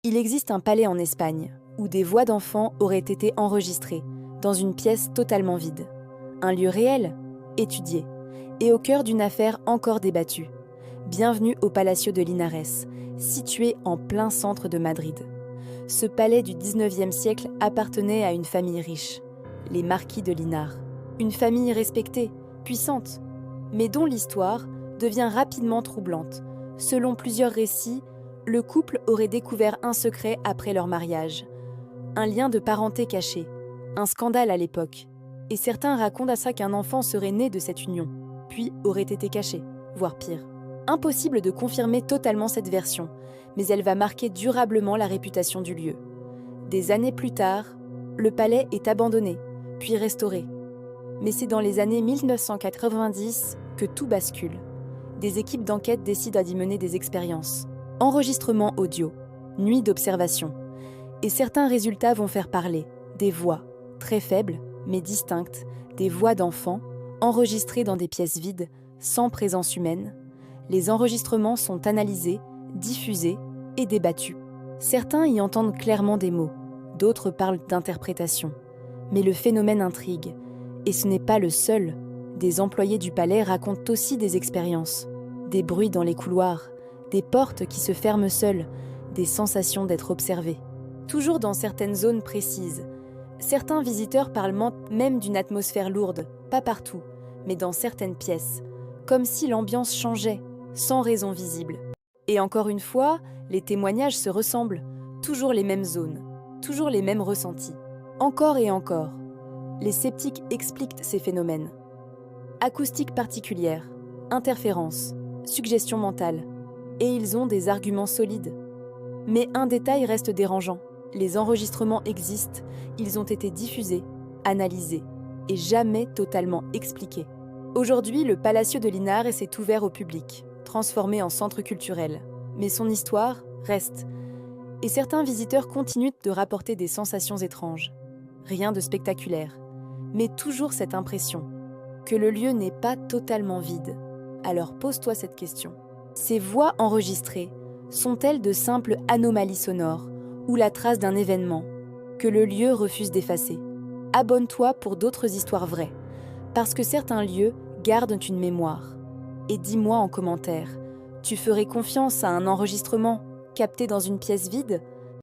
Il existe un palais en Espagne où des voix d'enfants auraient été enregistrées dans une pièce totalement vide. Un lieu réel, étudié, et au cœur d'une affaire encore débattue. Bienvenue au Palacio de Linares, situé en plein centre de Madrid. Ce palais du 19e siècle appartenait à une famille riche, les marquis de Linar. Une famille respectée, puissante, mais dont l'histoire devient rapidement troublante. Selon plusieurs récits, le couple aurait découvert un secret après leur mariage. Un lien de parenté caché, un scandale à l'époque. Et certains racontent à ça qu'un enfant serait né de cette union, puis aurait été caché, voire pire. Impossible de confirmer totalement cette version, mais elle va marquer durablement la réputation du lieu. Des années plus tard, le palais est abandonné, puis restauré. Mais c'est dans les années 1990 que tout bascule. Des équipes d'enquête décident d'y mener des expériences. Enregistrement audio, nuit d'observation. Et certains résultats vont faire parler. Des voix, très faibles, mais distinctes, des voix d'enfants, enregistrées dans des pièces vides, sans présence humaine. Les enregistrements sont analysés, diffusés et débattus. Certains y entendent clairement des mots, d'autres parlent d'interprétation. Mais le phénomène intrigue. Et ce n'est pas le seul. Des employés du palais racontent aussi des expériences. Des bruits dans les couloirs, des portes qui se ferment seules, des sensations d'être observés. Toujours dans certaines zones précises. Certains visiteurs parlent même d'une atmosphère lourde, pas partout, mais dans certaines pièces, comme si l'ambiance changeait, sans raison visible. Et encore une fois, les témoignages se ressemblent, toujours les mêmes zones, toujours les mêmes ressentis. Encore et encore. Les sceptiques expliquent ces phénomènes. Acoustique particulière, interférence, suggestion mentale. Et ils ont des arguments solides. Mais un détail reste dérangeant. Les enregistrements existent, ils ont été diffusés, analysés, et jamais totalement expliqués. Aujourd'hui, le Palacio de Linares s'est ouvert au public, transformé en centre culturel. Mais son histoire reste. Et certains visiteurs continuent de rapporter des sensations étranges. Rien de spectaculaire, mais toujours cette impression que le lieu n'est pas totalement vide. Alors pose-toi cette question. Ces voix enregistrées sont-elles de simples anomalies sonores ou la trace d'un événement que le lieu refuse d'effacer? Abonne-toi pour d'autres histoires vraies, parce que certains lieux gardent une mémoire. Et dis-moi en commentaire, tu ferais confiance à un enregistrement capté dans une pièce vide